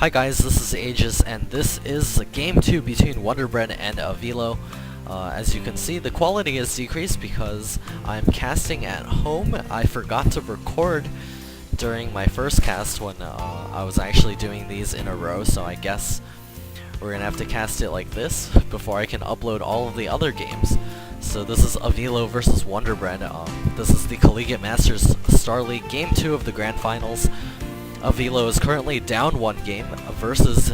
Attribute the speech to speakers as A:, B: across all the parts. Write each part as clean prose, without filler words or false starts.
A: Hi guys, this is Aegis, and this is Game 2 between Wonderbread and Avilo. As you can see, the quality is decreased because I'm casting at home. I forgot to record during my first cast when I was actually doing these in a row, so I guess we're gonna have to cast it like this before I can upload all of the other games. So this is Avilo versus Wonderbread. This is the Collegiate Masters StarLeague Game 2 of the Grand Finals. Avilo is currently down one game versus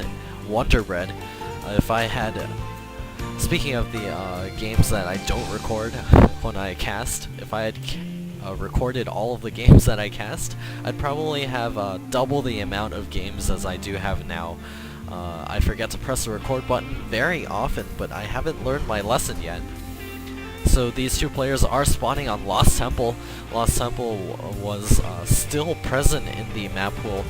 A: Wonderbread. If I had, speaking of the games that I don't record when I cast, if I had recorded all of the games that I cast, I'd probably have double the amount of games as I do have now. I forget to press the record button very often, but I haven't learned my lesson yet. So these two players are spawning on Lost Temple. Lost Temple was still present in the map pool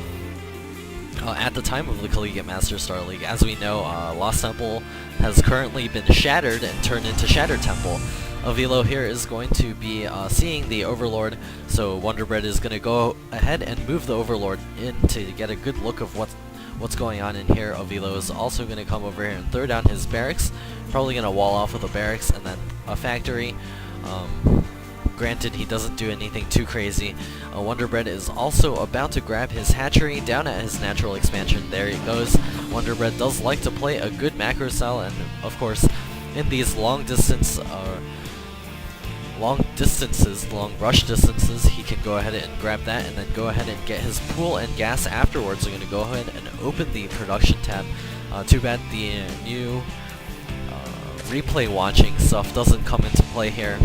A: at the time of the Collegiate Masters StarLeague. As we know, Lost Temple has currently been shattered and turned into Shattered Temple. Avilo here is going to be seeing the Overlord, so Wonderbread is going to go ahead and move the Overlord in to get a good look of what's going on in here. Avilo is also going to come over here and throw down his barracks. Probably going to wall off with a barracks and then a factory. Granted, he doesn't do anything too crazy. Wonderbread is also about to grab his hatchery down at his natural expansion. There he goes. Wonderbread does like to play a good macro style, and of course, in these long rush distances, he can go ahead and grab that and then go ahead and get his pool and gas afterwards. We're going to go ahead and open the production tab. Too bad the new replay watching stuff doesn't come into play here.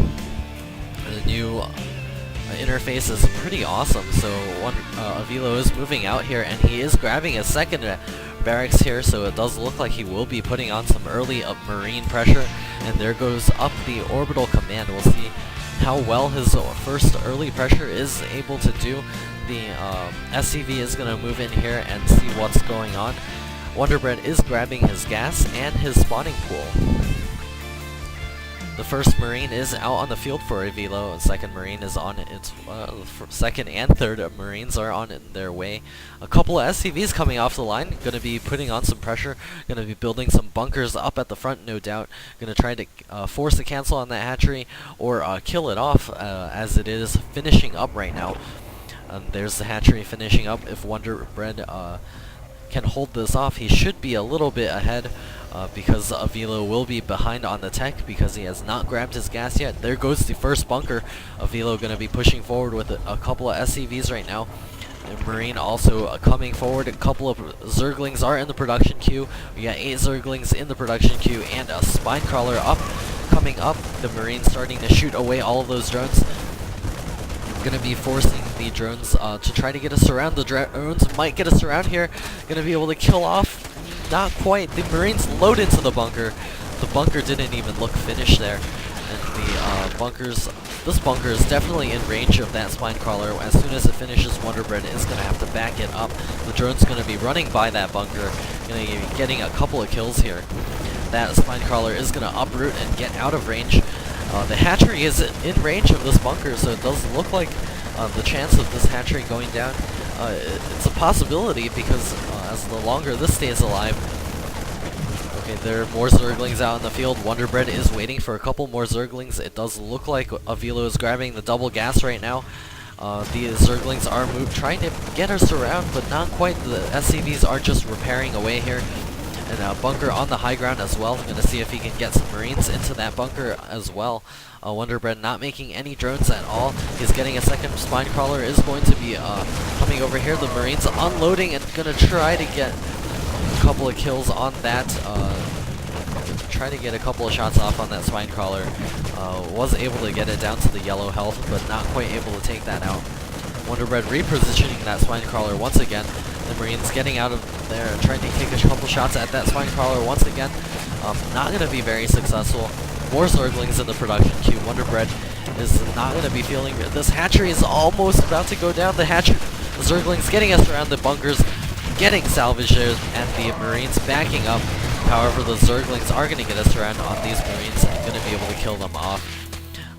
A: The new interface is pretty awesome, so Avilo is moving out here and he is grabbing a second barracks here, so it does look like he will be putting on some early marine pressure, and there goes up the orbital command. We'll see how well his first early pressure is able to do. The SCV is going to move in here and see what's going on. Wonderbread is grabbing his gas and his spawning pool. The first Marine is out on the field for Avilo, and second Marine is on its second and third Marines are on their way. A couple of SCVs coming off the line, going to be putting on some pressure, going to be building some bunkers up at the front, no doubt. Going to try to force a cancel on that hatchery or kill it off as it is finishing up right now. There's the hatchery finishing up. If Wonderbread can hold this off, he should be a little bit ahead because Avilo will be behind on the tech because he has not grabbed his gas yet. There goes the first bunker. Avilo going to be pushing forward with a couple of SCVs right now. The Marine also coming forward. A couple of Zerglings are in the production queue. We got 8 Zerglings in the production queue and a Spine Crawler coming up. The Marine starting to shoot away all of those drones. Going to be forcing the drones to try to get us around. The drones might get us around here. Going to be able to kill off. Not quite. The Marines load into the bunker. The bunker didn't even look finished there. And the this bunker is definitely in range of that Spine Crawler. As soon as it finishes, Wonderbread is going to have to back it up. The drone's going to be running by that bunker. Going to be getting a couple of kills here. That Spine Crawler is going to uproot and get out of range. The hatchery is in range of this bunker, so it does look like the chance of this hatchery going down, it's a possibility because as the longer this stays alive. Okay, there are more Zerglings out in the field. Wonderbread is waiting for a couple more Zerglings. It does look like Avilo is grabbing the double gas right now. The Zerglings are trying to get us around, but not quite. The SCVs are just repairing away here. And a bunker on the high ground as well. I'm going to see if he can get some Marines into that bunker as well. Wonderbread not making any drones at all. He's getting a second Spine Crawler. Is going to be coming over here. The Marines unloading and going to try to get a couple of kills on that. Try to get a couple of shots off on that Spine Crawler. Was able to get it down to the yellow health, but not quite able to take that out. Wonderbread repositioning that Spine Crawler once again. The Marines getting out of there and trying to take a couple shots at that Spine Crawler once again. Not going to be very successful. More Zerglings in the production queue. Wonderbread is not going to be feeling it. This hatchery is almost about to go down. The Zerglings getting us around the bunkers, getting salvaged there, and the Marines backing up. However, the Zerglings are going to get us around on these Marines and going to be able to kill them off.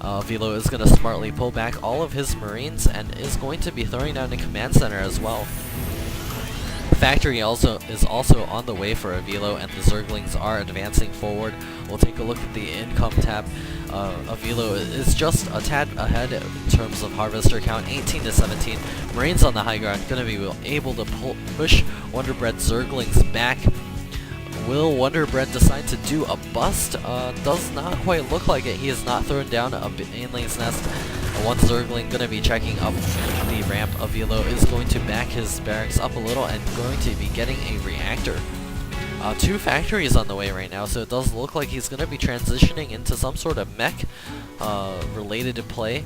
A: Avilo is going to smartly pull back all of his Marines and is going to be throwing down the command center as well. factory is also on the way for Avilo, and the Zerglings are advancing forward. We'll take a look at the income tab. Avilo is just a tad ahead in terms of harvester count, 18 to 17. Marines on the high ground, going to be able to push Wonder Bread Zerglings back. Will Wonder Bread decide to do a bust? Does not quite look like it. He has not thrown down a Baneling's Nest. One Zergling going to be checking up the ramp. Avilo is going to back his barracks up a little and going to be getting a reactor. 2 factories on the way right now, so it does look like he's going to be transitioning into some sort of mech related to play.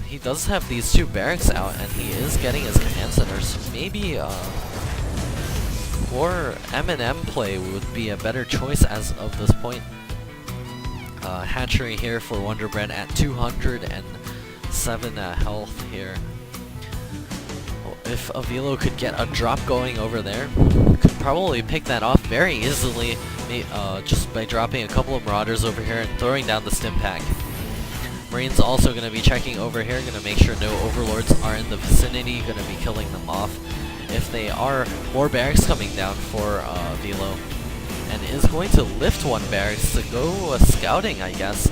A: He does have these 2 barracks out, and he is getting his command centers. Maybe or M&M play would be a better choice as of this point. Hatchery here for Wonder Bread at 207 health here. If Avilo could get a drop going over there, could probably pick that off very easily just by dropping a couple of Marauders over here and throwing down the stim pack. Marines also going to be checking over here, going to make sure no Overlords are in the vicinity, going to be killing them off. If they are, more barracks coming down for Avilo, and is going to lift 1 barracks to go scouting, I guess.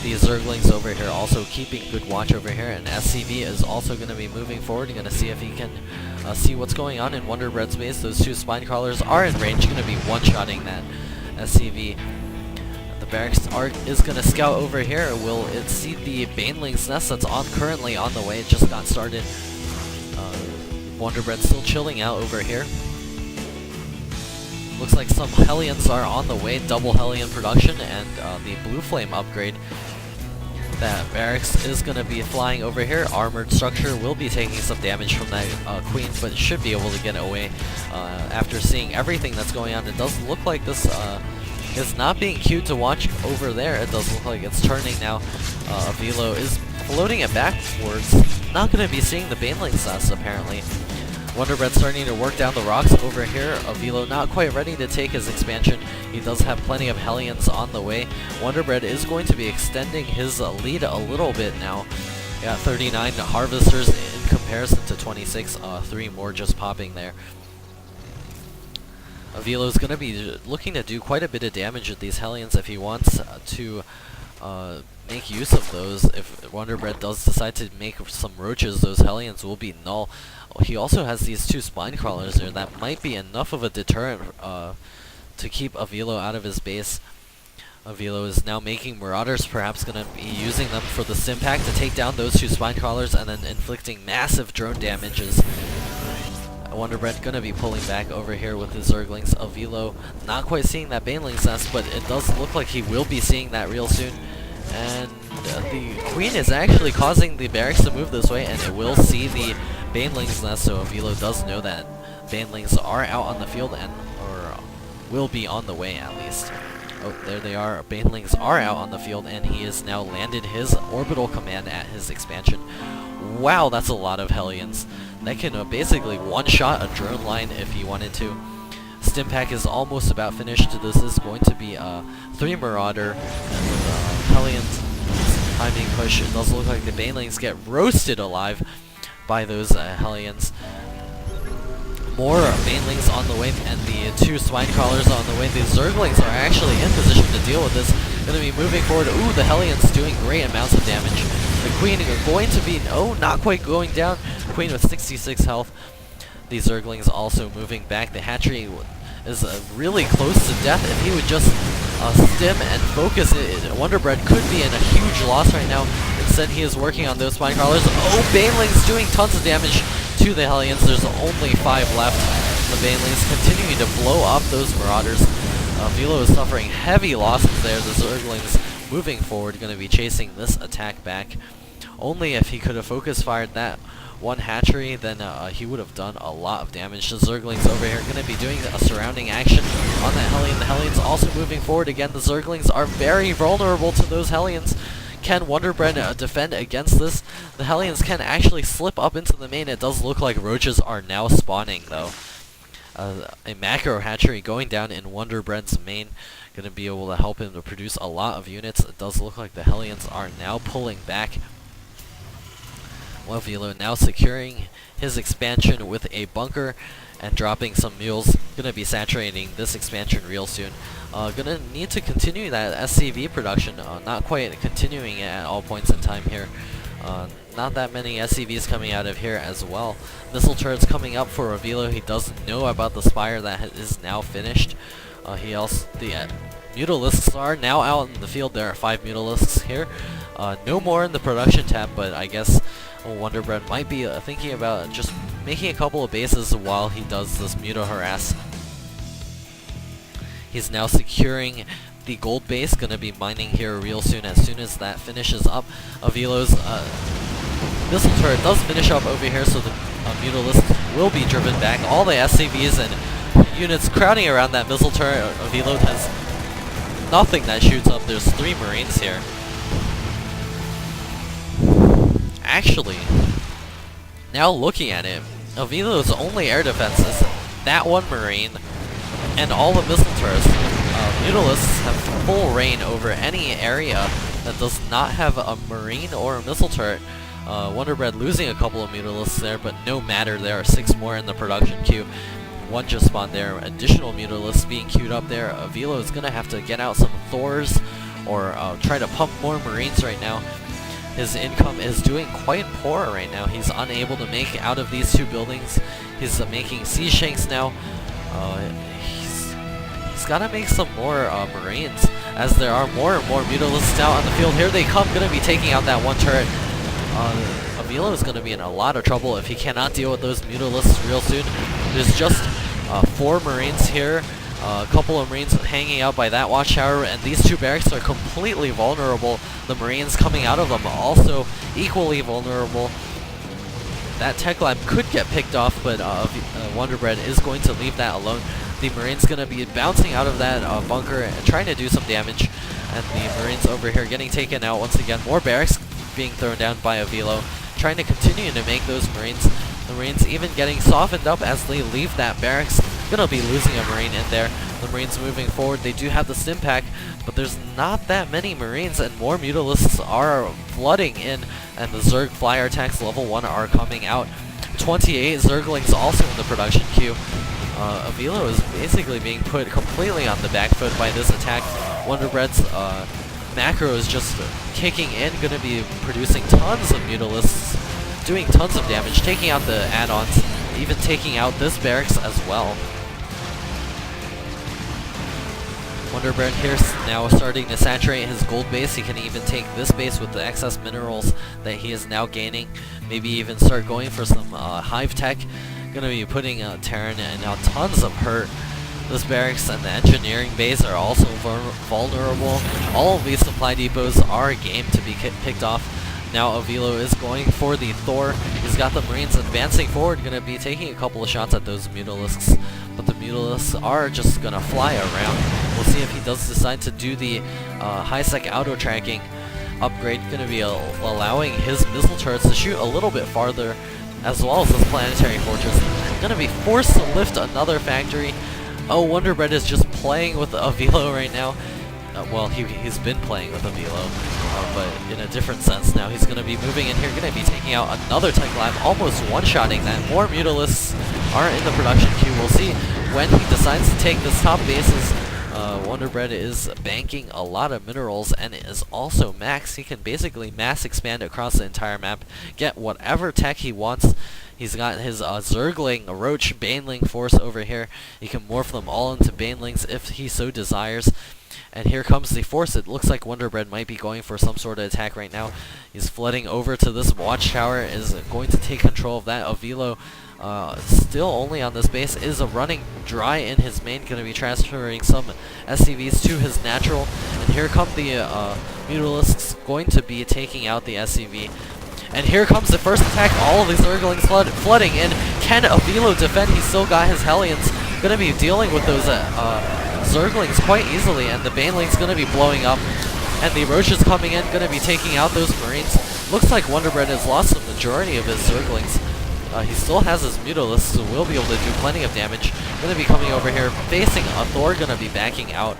A: The Zerglings over here also keeping good watch over here, and SCV is also going to be moving forward. Going to see if he can see what's going on in Wonder Bread's base. Those 2 spine crawlers are in range, going to be one-shotting that SCV. The barracks is going to scout over here. Will it see the Baneling's Nest that's currently on the way? It just got started. Wonder Bread still chilling out over here. Looks like some Hellions are on the way, double Hellion production, and the Blue Flame upgrade. That barracks is going to be flying over here. Armored structure will be taking some damage from that Queen, but should be able to get away after seeing everything that's going on. It does look like this is not being queued to watch over there. It does look like it's turning now. Avilo is floating it backwards. Not going to be seeing the Baneling's Nest, apparently. Wonder Bread starting to work down the rocks over here. Avilo not quite ready to take his expansion. He does have plenty of Hellions on the way. Wonder Bread is going to be extending his lead a little bit now. Got 39 Harvesters in comparison to 26. 3 more just popping there. Avilo is going to be looking to do quite a bit of damage with these Hellions if he wants to make use of those. If Wonder Bread does decide to make some roaches, those Hellions will be null. He also has these 2 spine crawlers there. That might be enough of a deterrent to keep Avilo out of his base. Avilo is now making Marauders, perhaps going to be using them for the stim pack to take down those 2 spine crawlers and then inflicting massive drone damages. Wonder Bread going to be pulling back over here with the Zerglings. Avilo not quite seeing that Baneling's Nest, but it does look like he will be seeing that real soon. And the Queen is actually causing the barracks to move this way, and it will see the Baneling's Nest, so Avilo does know that Banelings are out on the field, or will be on the way at least. Oh, there they are. Banelings are out on the field, and he has now landed his orbital command at his expansion. Wow, that's a lot of Hellions. That can basically one-shot a drone line if he wanted to. Stim pack is almost about finished. This is going to be a 3 Marauder, and with Hellions timing push, it does look like the Banelings get roasted alive by those Hellions. More Banelings on the way, and the 2 spine crawlers on the way. The Zerglings are actually in position to deal with this. Going to be moving forward. Ooh, the Hellions doing great amounts of damage. The Queen going to be, oh, not quite going down. Queen with 66 health. The Zerglings also moving back. The hatchery is really close to death. If he would just stim and focus it, Wonder Bread could be in a huge loss right now. Instead, he is working on those spine crawlers. Oh, Banelings doing tons of damage to the Hellions. There's only 5 left. The Banelings continuing to blow up those Marauders. Avilo is suffering heavy losses there. The Zerglings moving forward, going to be chasing this attack back. Only if he could have focus fired that 1 hatchery, then he would have done a lot of damage. The Zerglings over here going to be doing a surrounding action on that Hellion. The Hellions also moving forward again. The Zerglings are very vulnerable to those Hellions. Can Wonder Bread defend against this? The Hellions can actually slip up into the main. It does look like roaches are now spawning though. A macro hatchery going down in Wonder Bread's main, going to be able to help him to produce a lot of units. It does look like the Hellions are now pulling back. Velo now securing his expansion with a bunker and dropping some mules. Gonna be saturating this expansion real soon. Gonna need to continue that SCV production, not quite continuing it at all points in time here. Not that many SCVs coming out of here as well. Missile turrets coming up for Velo. He doesn't know about the Spire that is now finished. The Mutalisks are now out in the field. There are 5 Mutalisks here. No more in the production tab, but I guess Wonder Bread might be thinking about just making a couple of bases while he does this Muta harass. He's now securing the gold base, gonna be mining here real soon. As soon as that finishes up, Velo's missile turret does finish up over here, so the Mutalisks will be driven back. All the SCVs and units crowding around that missile turret. Velo has nothing that shoots up. There's 3 Marines here. Actually, now looking at it, Velo's only air defense is that 1 Marine and all the missile turrets. Mutalisks have full reign over any area that does not have a Marine or a missile turret. Wonder Bread losing a couple of Mutalisks there, but no matter, there are 6 more in the production queue. 1 just spawned there, additional Mutalisks being queued up there. Velo is going to have to get out some Thors or try to pump more Marines right now. His income is doing quite poor right now. He's unable to make out of these 2 buildings. He's making siege shanks now. He's got to make some more Marines, as there are more and more Mutalisks out on the field. Here they come, going to be taking out that 1 turret. Velo is going to be in a lot of trouble if he cannot deal with those Mutalisks real soon. There's just 4 Marines here, a couple of Marines hanging out by that watchtower, and these 2 barracks are completely vulnerable. The Marines coming out of them also equally vulnerable. That tech lab could get picked off, but Wonder Bread is going to leave that alone. The Marines going to be bouncing out of that bunker and trying to do some damage, and the Marines over here getting taken out once again. More barracks being thrown down by Velo, trying to continue to make those Marines. The Marines even getting softened up as they leave that barracks. Gonna be losing a Marine in there. The Marines moving forward. They do have the stim pack, but there's not that many Marines, and more Mutalisks are flooding in, and the Zerg flyer attacks level 1 are coming out. 28 Zerglings also in the production queue. Velo is basically being put completely on the back foot by this attack. Wonder Bread's macro is just kicking in, gonna be producing tons of Mutalisks, doing tons of damage, taking out the add-ons, even taking out this barracks as well. Wonder Bread here now starting to saturate his gold base. He can even take this base with the excess minerals that he is now gaining. Maybe even start going for some hive tech. Gonna be putting Terran in tons of hurt. This barracks and the engineering base are also vulnerable. All of these supply depots are a game to be picked off. Now Velo is going for the Thor. He's got the Marines advancing forward, going to be taking a couple of shots at those Mutalisks. But the Mutalisks are just going to fly around. We'll see if he does decide to do the high-sec auto-tracking upgrade. Going to be allowing his missile turrets to shoot a little bit farther, as well as this planetary fortress. Going to be forced to lift another factory. Oh, Wonder Bread is just playing with Velo right now. Well, he's been playing with Velo, but in a different sense now. He's going to be moving in here, going to be taking out another tech lab, almost one-shotting that. More Mutalisks are in the production queue. We'll see when he decides to take this top bases. Wonder Bread is banking a lot of minerals and is also max. He can basically mass expand across the entire map, get whatever tech he wants. He's got his Zergling, Roach, Baneling force over here. He can morph them all into Banelings if he so desires. And here comes the force. It looks like Wonder Bread might be going for some sort of attack right now. He's flooding over to this watchtower, is going to take control of that. Velo, still only on this base, is running dry in his main, going to be transferring some SCVs to his natural. And here come the Mutalisks, going to be taking out the SCV. And here comes the first attack. All of these Zerglings flooding in. Can Velo defend? He's still got his Hellions. Going to be dealing with those Zerglings quite easily, and the Baneling's going to be blowing up. And the Roach is coming in, going to be taking out those Marines. Looks like Wonder Bread has lost the majority of his Zerglings. He still has his Mutalisks, so will be able to do plenty of damage. Going to be coming over here, facing a Thor, going to be backing out.